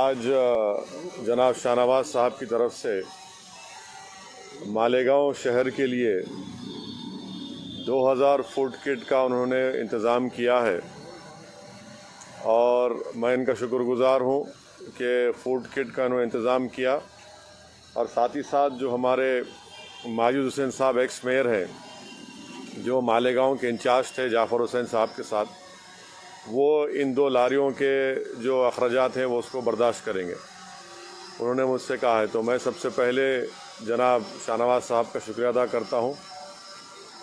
آج جناب شاہنواز صاحب کی طرف سے مالیگاؤں شہر کے لیے 2000 فوڈ کٹ کا انہوں نے انتظام کیا ہے اور میں ان کا شکر گزار ہوں کہ فوڈ کٹ کا انہوں نے انتظام کیا، اور ساتھ ہی ساتھ جو ہمارے ماجد حسین صاحب ایکس میئر ہیں جو مالیگاؤں کے انچارج تھے جعفر حسین صاحب کے ساتھ، وہ ان 2 لاریوں کے جو اخراجات ہیں وہ اس کو برداشت کریں گے، انہوں نے مجھ سے کہا ہے۔ تو میں سب سے پہلے جناب شاہنواز صاحب کا شکریہ ادا کرتا ہوں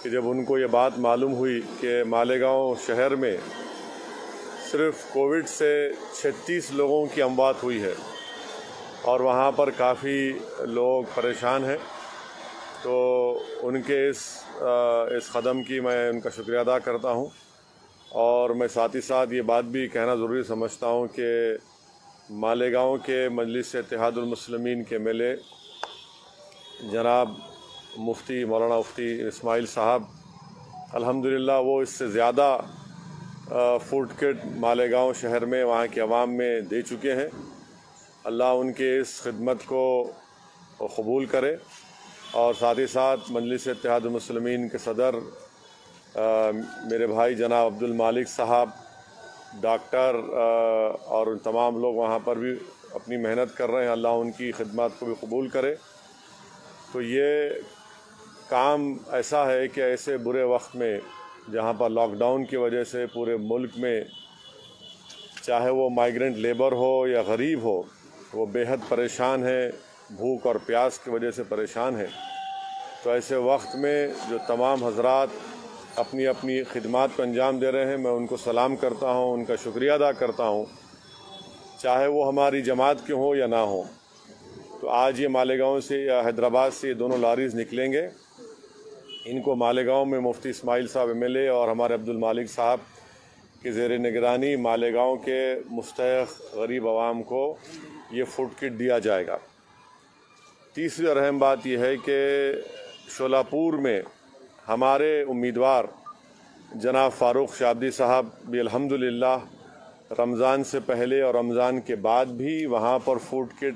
کہ جب ان کو یہ بات معلوم ہوئی کہ مالیگاؤں شہر میں صرف کووڈ سے 36 لوگوں کی اموات ہوئی ہے اور وہاں پر کافی لوگ پریشان ہیں، تو ان کے اس قدم کی میں ان کا شکریہ ادا کرتا ہوں۔ اور میں ساتھ ہی ساتھ یہ بات بھی کہنا ضروری سمجھتا ہوں کہ مالیگاؤں کے مجلس اتحاد المسلمین کے MLA جناب مفتی مولانا مفتی اسماعیل صاحب الحمدللہ وہ اس سے زیادہ فوڈ کٹ مالیگاؤں شہر میں وہاں کے عوام میں دے چکے ہیں۔ اللہ ان کے اس خدمت کو قبول کرے، اور ساتھ ہی ساتھ مجلس اتحاد المسلمین کے صدر میرے بھائی جناب عبدالمالک صاحب، ڈاکٹر اور ان تمام لوگ وہاں پر بھی اپنی محنت کر رہے ہیں، اللہ ان کی خدمات کو بھی قبول کرے۔ تو یہ کام ایسا ہے کہ ایسے برے وقت میں جہاں پر لاک ڈاؤن کی وجہ سے پورے ملک میں چاہے وہ مائیگرنٹ لیبر ہو یا غریب ہو، وہ بے حد پریشان ہے، بھوک اور پیاس کی وجہ سے پریشان ہے۔ تو ایسے وقت میں جو تمام حضرات اپنی اپنی خدمات کو انجام دے رہے ہیں، میں ان کو سلام کرتا ہوں، ان کا شکریہ ادا کرتا ہوں، چاہے وہ ہماری جماعت کے ہوں یا نہ ہوں۔ تو آج یہ مالیگاؤں سے یا حیدرآباد سے یہ دونوں لاریز نکلیں گے، ان کو مالیگاؤں میں مفتی اسماعیل صاحب MLA اور ہمارے عبدالمالک صاحب کے زیر نگرانی مالیگاؤں کے مستحق غریب عوام کو یہ فوڈ کٹ دیا جائے گا۔ تیسری اور اہم بات یہ ہے کہ شولاپور میں ہمارے امیدوار جناب فاروق شابدی صاحب بھی الحمدللہ رمضان سے پہلے اور رمضان کے بعد بھی وہاں پر فوڈ کٹ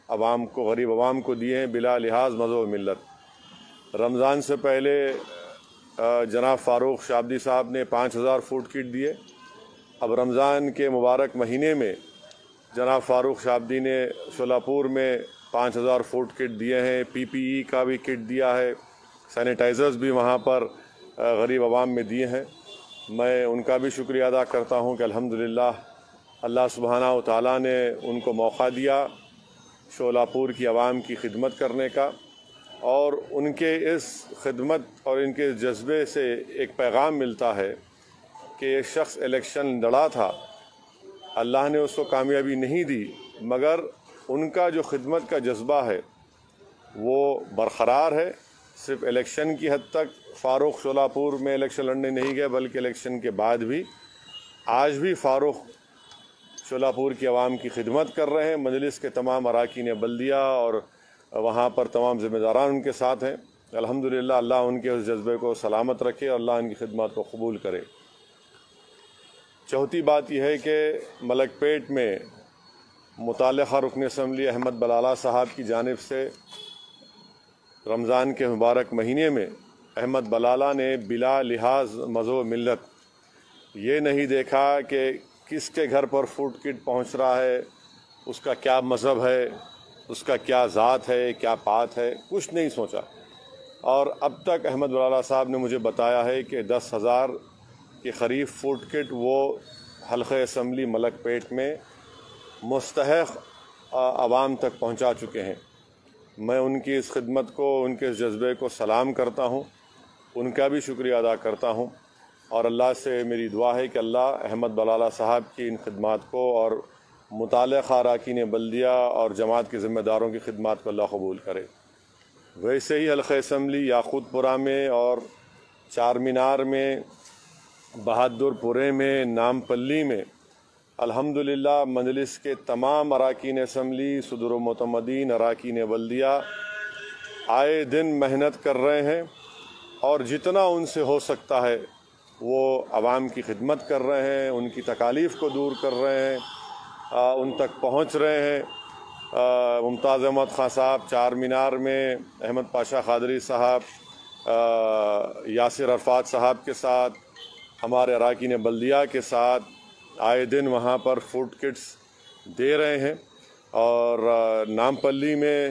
عوام کو، غریب عوام کو دیے ہیں بلا لحاظ مذہب و ملت۔ رمضان سے پہلے جناب فاروق شابدی صاحب نے 5000 فوڈ کٹ دیے۔ اب رمضان کے مبارک مہینے میں جناب فاروق شابدی نے شولاپور میں 5000 فوڈ کٹ دیے ہیں، PPE کا بھی کٹ دیا ہے، سینیٹائزرز بھی وہاں پر غریب عوام میں دیے ہیں۔ میں ان کا بھی شکریہ ادا کرتا ہوں کہ الحمدللہ اللہ سبحانہ و تعالیٰ نے ان کو موقع دیا شولاپور کی عوام کی خدمت کرنے کا، اور ان کے اس خدمت اور ان کے جذبے سے ایک پیغام ملتا ہے کہ ایک شخص الیکشن لڑا تھا، اللہ نے اس کو کامیابی نہیں دی، مگر ان کا جو خدمت کا جذبہ ہے وہ برقرار ہے۔ صرف الیکشن کی حد تک فاروق شولاپور میں الیکشن لڑنے نہیں گئے، بلکہ الیکشن کے بعد بھی آج بھی فاروق شولاپور کی عوام کی خدمت کر رہے ہیں۔ مجلس کے تمام اراکین بلدیہ اور وہاں پر تمام ذمہ داران ان کے ساتھ ہیں۔ الحمدللہ اللہ ان کے اس جذبے کو سلامت رکھے اور اللہ ان کی خدمات کو قبول کرے۔ چوتھی بات یہ ہے کہ ملک پیٹ میں متعلقہ رکن اسمبلی احمد بلالہ صاحب کی جانب سے رمضان کے مبارک مہینے میں احمد بلالہ نے بلا لحاظ مذہب و ملت یہ نہیں دیکھا کہ کس کے گھر پر فوڈ کٹ پہنچ رہا ہے، اس کا کیا مذہب ہے، اس کا کیا ذات ہے، کیا پات ہے، کچھ نہیں سوچا۔ اور اب تک احمد بلالہ صاحب نے مجھے بتایا ہے کہ 10,000 کے قریب فوڈ کٹ وہ حلقہ اسمبلی ملک پیٹ میں مستحق عوام تک پہنچا چکے ہیں۔ میں ان کی اس خدمت کو، ان کے اس جذبے کو سلام کرتا ہوں، ان کا بھی شکریہ ادا کرتا ہوں، اور اللہ سے میری دعا ہے کہ اللہ احمد بلالہ صاحب کی ان خدمات کو اور متعلقہ اراکین بلدیہ اور جماعت کے ذمہ داروں کی خدمات کو اللہ قبول کرے۔ ویسے ہی حلقہ اسمبلی یاقوت پورہ میں اور چار مینار میں، بہادر پورے میں، نامپلی میں الحمدللہ مجلس کے تمام اراکین اسمبلی، صدر و معتمدین، اراکین بلدیہ آئے دن محنت کر رہے ہیں، اور جتنا ان سے ہو سکتا ہے وہ عوام کی خدمت کر رہے ہیں، ان کی تکالیف کو دور کر رہے ہیں، ان تک پہنچ رہے ہیں۔ ممتاز احمد خان صاحب چار مینار میں، احمد پاشا قادری صاحب، یاسر عرفات صاحب کے ساتھ، ہمارے اراکین بلدیہ کے ساتھ آئے دن وہاں پر فوڈ کٹس دے رہے ہیں۔ اور نامپلی میں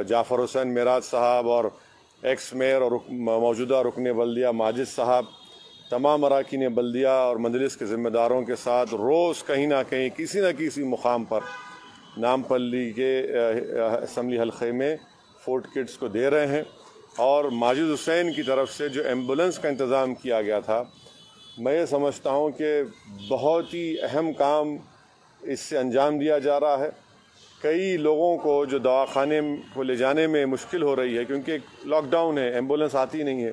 جعفر حسین معراج صاحب اور ایکس میئر اور موجودہ رکن بلدیہ ماجد صاحب، تمام اراکین بلدیہ اور مجلس کے ذمہ داروں کے ساتھ روز کہیں نہ کہیں کسی نہ کسی مقام پر نامپلی کے اسمبلی حلقے میں فوڈ کٹس کو دے رہے ہیں۔ اور ماجد حسین کی طرف سے جو ایمبولنس کا انتظام کیا گیا تھا، میں یہ سمجھتا ہوں کہ بہت ہی اہم کام اس سے انجام دیا جا رہا ہے۔ کئی لوگوں کو جو دواخانے کو لے جانے میں مشکل ہو رہی ہے کیونکہ لاک ڈاؤن ہے، ایمبولنس آتی نہیں ہے،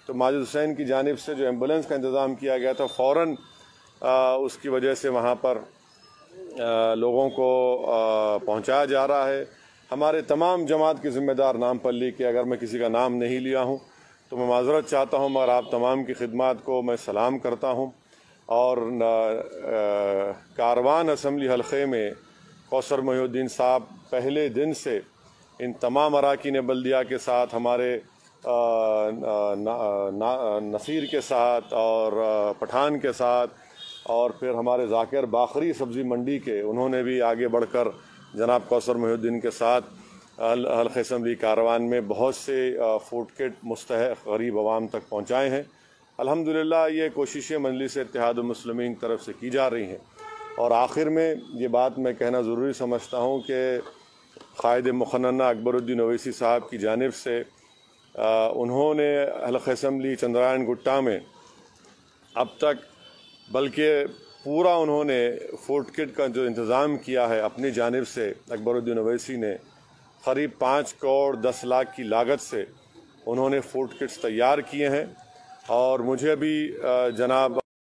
تو ماجد حسین کی جانب سے جو ایمبولنس کا انتظام کیا گیا تھا، فوراً اس کی وجہ سے وہاں پر لوگوں کو پہنچایا جا رہا ہے۔ ہمارے تمام جماعت کے ذمہ دار نامپلی کے، اگر میں کسی کا نام نہیں لیا ہوں تو میں معذرت چاہتا ہوں، مگر آپ تمام کی خدمات کو میں سلام کرتا ہوں۔ اور کاروان اسمبلی حلقے میں کوثر محی الدین صاحب پہلے دن سے ان تمام اراکین بلدیہ کے ساتھ، ہمارے نصیر کے ساتھ اور پٹھان کے ساتھ، اور پھر ہمارے ذاکر باقری سبزی منڈی کے، انہوں نے بھی آگے بڑھ کر جناب کوثر محی الدین کے ساتھ حلقہ اسمبلی کاروان میں بہت سے فوڈ کٹ مستحق غریب عوام تک پہنچائے ہیں۔ الحمدللہ یہ کوششیں مجلس اتحاد المسلمین کی طرف سے کی جا رہی ہیں۔ اور آخر میں یہ بات میں کہنا ضروری سمجھتا ہوں کہ قائد مقننہ اکبر الدین اویسی صاحب کی جانب سے انہوں نے حلقہ اسمبلی چندرائن گٹا میں اب تک، بلکہ پورا انہوں نے فوڈ کٹ کا جو انتظام کیا ہے اپنی جانب سے، اکبر الدین اویسی نے قریب 5 کروڑ 10 لاکھ کی لاگت سے انہوں نے فوڈ کٹس تیار کیے ہیں۔ اور مجھے بھی جناب